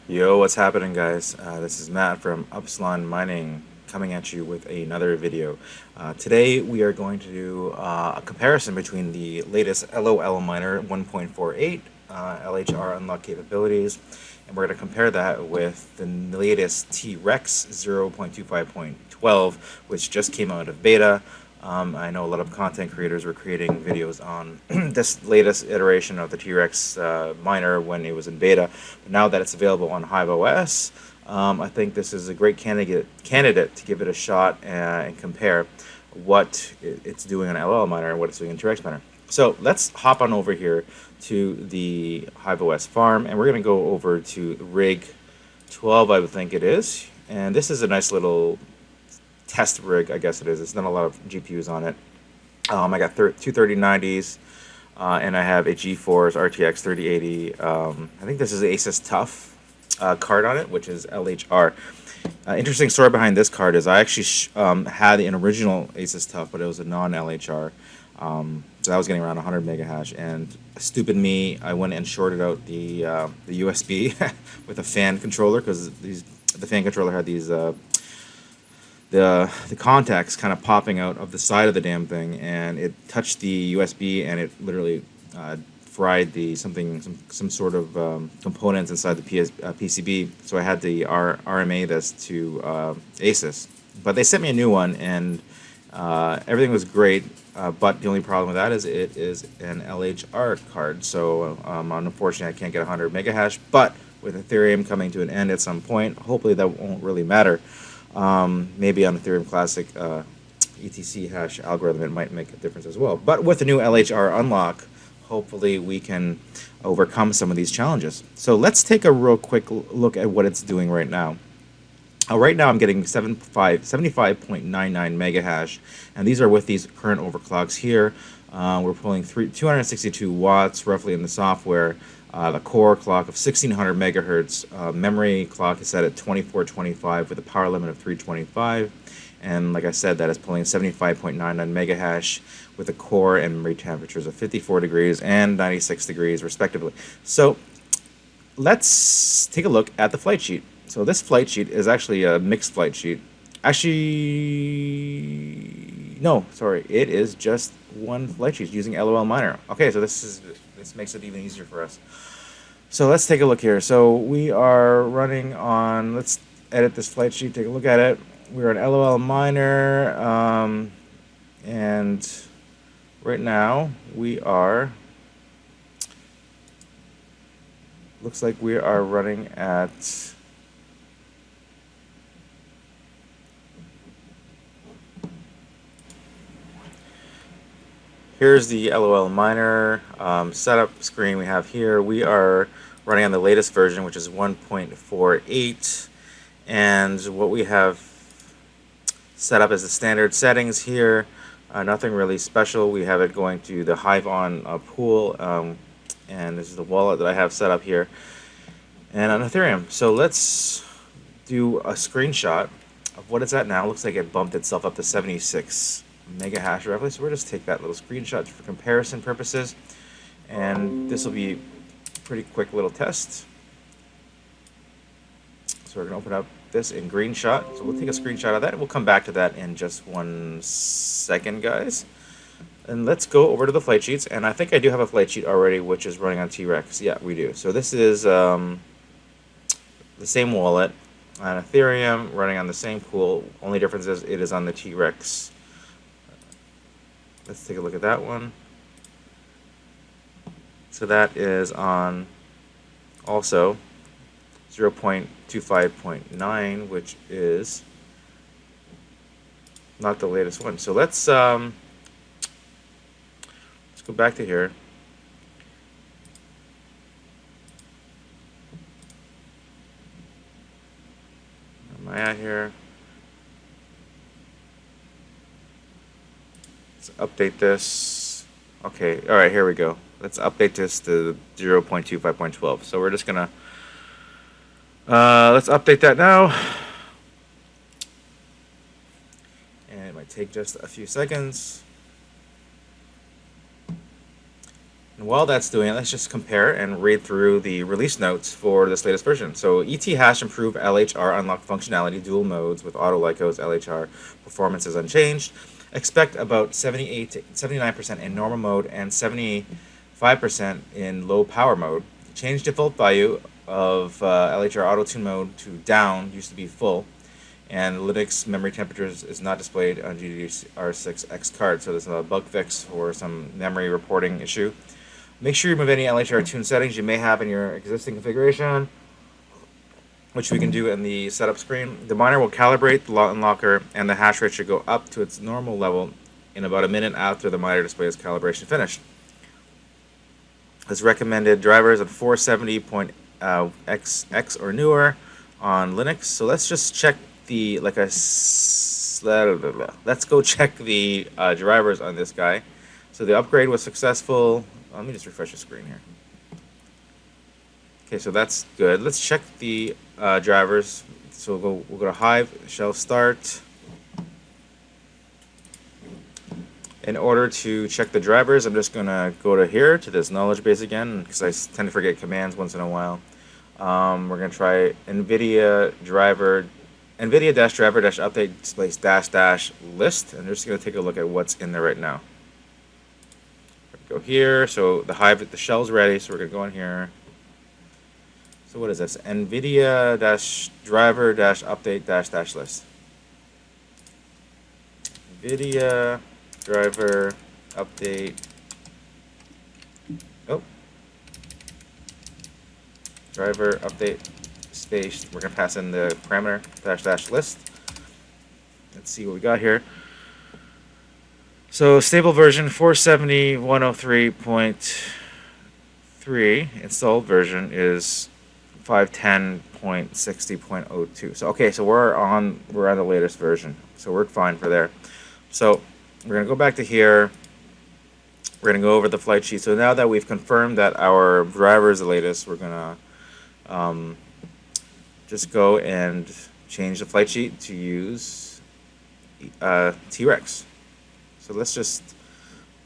Yo, what's happening, guys? This is Matt from Upsilon Mining coming at you with another video. Today we are going to do a comparison between the latest lolMiner 1.48 LHR Unlock capabilities, and we're going to compare that with the latest T-Rex 0.25.12, which just came out of beta. I know a lot of content creators were creating videos on this latest iteration of the T-Rex miner when it was in beta. But now that it's available on Hive OS, I think this is a great candidate to give it a shot and compare what it's doing on lolMiner and what it's doing in T-Rex miner. So let's hop on over here to the Hive OS farm, and we're going to go over to rig 12, I would think it is. And this is a nice little test rig, I guess it is. It's not a lot of GPUs on it. I got two 3090s, and I have a GeForce RTX 3080. I think this is the ASUS TUF card on it, which is LHR. Interesting story behind this card is I actually had an original ASUS TUF, but it was a non-LHR. So I was getting around 100 mega hash, and stupid me, I went and shorted out the USB with a fan controller, because the fan controller had these the contacts kind of popping out of the side of the damn thing, and it touched the USB, and it literally fried some sort of components inside the PCB. So I had to RMA this to ASUS, but they sent me a new one, and everything was great. But the only problem with that is it is an LHR card, so unfortunately I can't get 100 mega hash. But with Ethereum coming to an end at some point, hopefully that won't really matter. Maybe on Ethereum Classic ETC hash algorithm, it might make a difference as well. But with the new LHR Unlock, hopefully we can overcome some of these challenges. So let's take a real quick look at what it's doing right now. Right now I'm getting 75.99 mega hash, and these are with these current overclocks here. We're pulling 262 watts roughly in the software. The core clock of 1600 megahertz, memory clock is set at 2425 with a power limit of 325, and like I said, that is pulling 75.99 mega hash with a core and memory temperatures of 54 degrees and 96 degrees respectively. So let's take a look at the flight sheet. So this flight sheet is actually a mixed flight sheet. Actually, no, sorry, it is just one flight sheet using lolMiner. Okay, so this makes it even easier for us. So let's take a look here. So we are running on, let's edit this flight sheet, take a look at it. We're on lolMiner, and right now we are, looks like we are running at here's the lolMiner setup screen we have here. We are running on the latest version, which is 1.48, and what we have set up as the standard settings here. Nothing really special. We have it going to the Hive on pool, and this is the wallet that I have set up here, and on Ethereum. So let's do a screenshot of what it's at now. It looks like it bumped itself up to 76 mega hash roughly, so we'll just take that little screenshot for comparison purposes, and this will be a pretty quick little test. So we're going to open up this in GreenShot, so we'll take a screenshot of that, and we'll come back to that in just 1 second, guys. And let's go over to the flight sheets, and I think I do have a flight sheet already which is running on T-Rex. Yeah, we do. So this is the same wallet on Ethereum, running on the same pool. Only difference is it is on the T-Rex. Let's take a look at that one. So that is on also 0.25.9, which is not the latest one. So let's go back to here. Where am I at here? Let's update this. Okay, all right, here we go. Let's update this to 0.25.12. So we're just gonna let's update that now. And it might take just a few seconds. And while that's doing it, let's just compare and read through the release notes for this latest version. So ET hash improved LHR unlock functionality, dual modes with auto lycos, LHR performance is unchanged. Expect about 78 to 79% in normal mode and 75% in low power mode. Change default value of LHR auto tune mode to down, used to be full. And Linux memory temperatures is not displayed on GDDR6X card, so there's a bug fix for some memory reporting issue. Make sure you remove any LHR tune settings you may have in your existing configuration, which we can do in the setup screen. The miner will calibrate the unlocker, and the hash rate should go up to its normal level in about a minute after the miner displays calibration finished. As recommended drivers at 470.XX or newer on Linux. So let's just check let's go check the drivers on this guy. So the upgrade was successful. Let me just refresh the screen here. Okay, so that's good. Let's check the drivers. So we'll go to Hive, shell start. In order to check the drivers, I'm just going to go to here, to this knowledge base again, because I tend to forget commands once in a while. We're going to try NVIDIA driver-update displays -- list, and we're just going to take a look at what's in there right now. Go here, so the Hive, the shell's ready, so we're going to go in here. So what is this? NVIDIA driver-update -- list. NVIDIA driver update. Oh. Driver update space. We're going to pass in the parameter -- list. Let's see what we got here. So stable version 470.103.3. Installed version is 510.60.02. So okay, so we're on the latest version. So we're fine for there. So we're gonna go back to here. We're gonna go over the flight sheet. So now that we've confirmed that our driver is the latest, we're gonna just go and change the flight sheet to use T-Rex. So let's just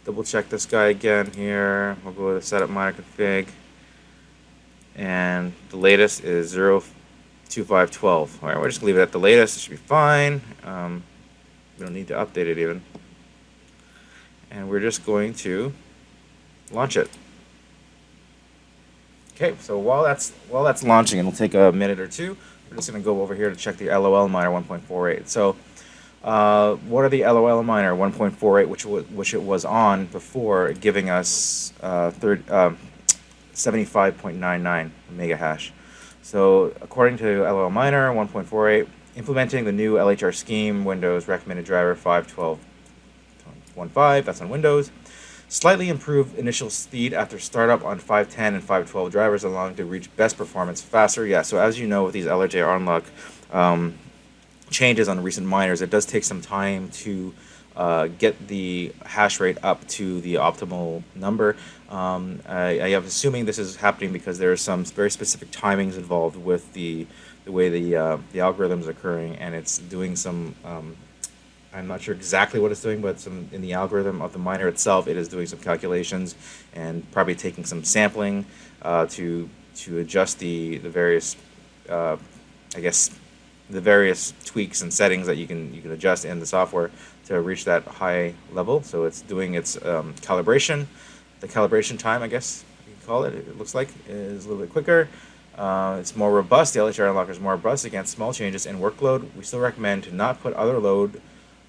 double check this guy again here. We'll go to setup miner config. And the latest is 02512. Alright, we'll just leave it at the latest. It should be fine. We don't need to update it even. And we're just going to launch it. Okay, so while that's launching, it'll take a minute or two. We're just going to go over here to check the lolMiner 1.48. So what are the lolMiner 1.48, which it was on before, giving us 75.99 mega hash. So according to lolMiner 1.48, implementing the new LHR scheme, Windows recommended driver 512.15, that's on Windows. Slightly improved initial speed after startup on 510 and 512 drivers, allowing to reach best performance faster. Yeah, so as you know, with these LHR Unlock changes on recent miners, it does take some time to get the hash rate up to the optimal number. I am assuming this is happening because there are some very specific timings involved with the way the algorithm's occurring, and it's doing some. I'm not sure exactly what it's doing, but in the algorithm of the miner itself, it is doing some calculations and probably taking some sampling to adjust the various, I guess, the various tweaks and settings that you can adjust in the software to reach that high level. So it's doing its calibration. The calibration time, I guess you can call it, it looks like, is a little bit quicker. It's more robust. The LHR Unlocker is more robust against small changes in workload. We still recommend to not put other load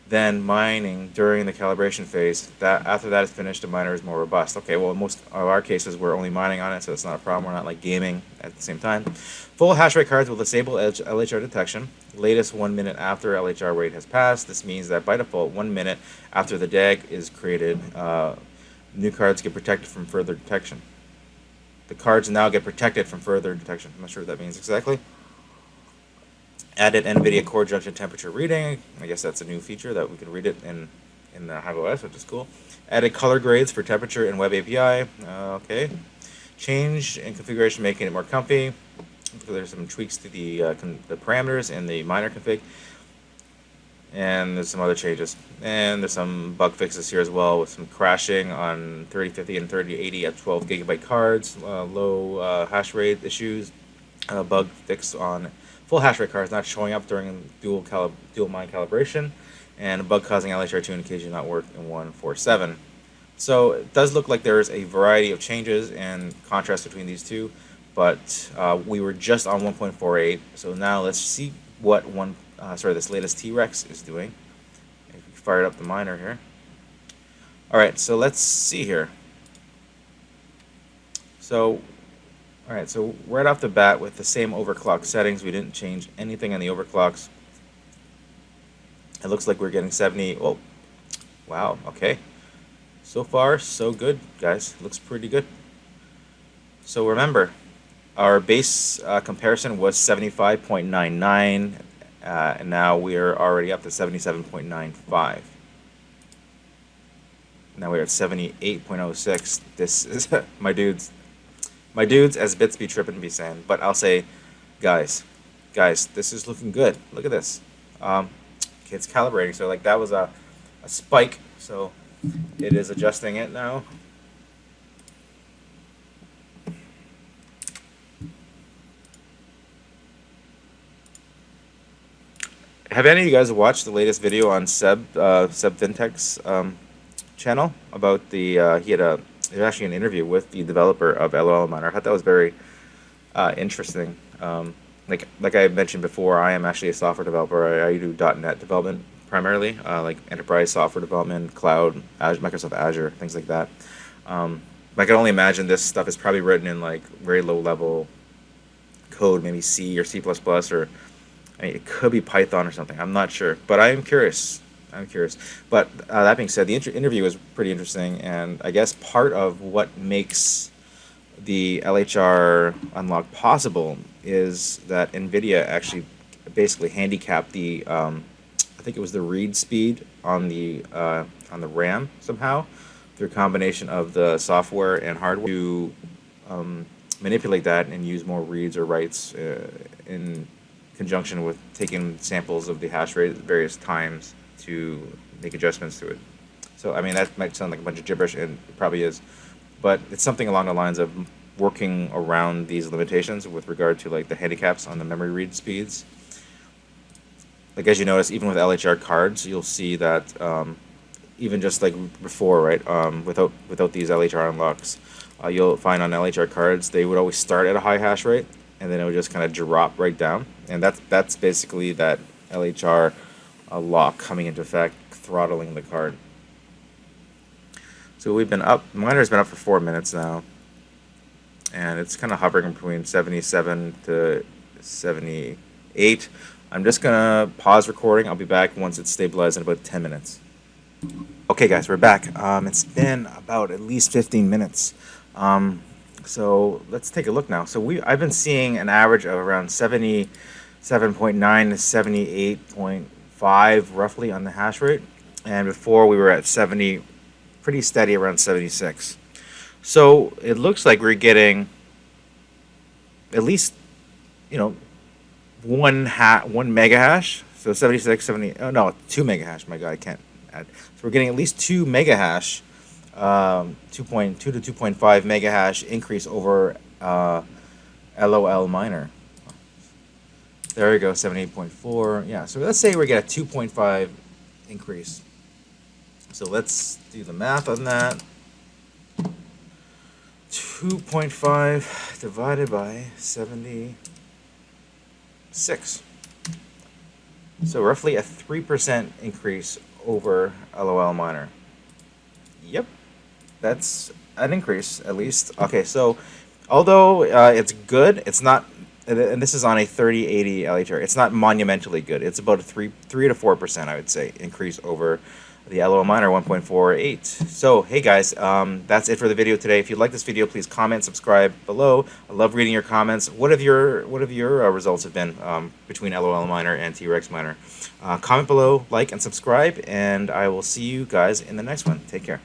than mining during the calibration phase. After that is finished, the miner is more robust. Okay, well, in most of our cases, we're only mining on it, so it's not a problem. We're not like gaming at the same time. Full hash rate cards will disable LHR detection. Latest 1 minute after LHR rate has passed. This means that by default, 1 minute after the DAG is created, new cards get protected from further detection. The cards now get protected from further detection. I'm not sure what that means exactly. Added NVIDIA core junction temperature reading. I guess that's a new feature that we can read it in the Hive OS, which is cool. Added color grades for temperature in Web API. Okay. Change in configuration, making it more comfy. There's some tweaks to the parameters in the miner config. and there's some other changes. And there's some bug fixes here as well, with some crashing on 3050 and 3080 at 12 gigabyte cards, low hash rate issues, bug fix on full hash rate cards not showing up during dual mine calibration, and a bug causing LHR 2 indication not work in 147. So it does look like there's a variety of changes and contrast between these two, but we were just on 1.48. So now let's see what this latest T-Rex is doing. If we fired up the miner here. All right, so let's see here. So, all right, so right off the bat with the same overclock settings, we didn't change anything on the overclocks. It looks like we're getting 70. Oh, wow. Okay. So far, so good, guys. Looks pretty good. So remember, our base comparison was 75.99, and now we're already up to 77.95. Now we're at 78.06. This is my dudes, as bits be tripping be saying. But I'll say, guys, this is looking good. Look at this. Okay, it's calibrating. So like that was a spike. So it is adjusting it now. Have any of you guys watched the latest video on Seb Fintech's channel about the there's actually an interview with the developer of lolMiner. I thought that was very interesting. Like I mentioned before, I am actually a software developer. I do .NET development primarily, like enterprise software development, cloud, Microsoft Azure, things like that. I can only imagine this stuff is probably written in like very low level code, maybe C or C++, or I mean, it could be Python or something. I'm not sure, but I am curious. But that being said, the interview was pretty interesting, and I guess part of what makes the LHR Unlock possible is that NVIDIA actually basically handicapped the I think it was the read speed on the RAM somehow through a combination of the software and hardware to manipulate that and use more reads or writes in conjunction with taking samples of the hash rate at various times to make adjustments to it. So I mean, that might sound like a bunch of gibberish, and it probably is, but it's something along the lines of working around these limitations with regard to like the handicaps on the memory read speeds. Like as you notice, even with LHR cards, you'll see that even just like before, right, without these LHR unlocks, you'll find on LHR cards they would always start at a high hash rate, and then it would just kind of drop right down, and that's basically that LHR lock coming into effect, throttling the card. So we've been up. Miner's been up for 4 minutes now, and it's kind of hovering between 77 to 78. I'm just gonna pause recording. I'll be back once it's stabilized in about 10 minutes. Okay, guys, we're back. It's been about at least 15 minutes. So let's take a look now. So I've been seeing an average of around 77.9 to 78.5 roughly on the hash rate, and before we were at 70, pretty steady around 76. So it looks like we're getting at least, you know, one mega hash. So 76, 70. Oh no, 2 mega hash. My God, I can't add. So we're getting at least 2 mega hash, 2.2 to 2.5 mega hash increase over lolMiner. There we go, 78.4. Yeah, so let's say we get a 2.5 increase. So let's do the math on that. 2.5 divided by 76. So roughly a 3% increase over lolMiner. Yep, that's an increase at least. Okay, so although it's good, it's not, and this is on a 3080 LHR, it's not monumentally good. It's about a 3 to 4%, I would say, increase over the lolMiner 1.48. So hey guys, that's it for the video today. If you like this video, please comment, subscribe below. I love reading your comments. What have your results have been between lolMiner and T-Rex miner? Comment below, like and subscribe, and I will see you guys in the next one. Take care.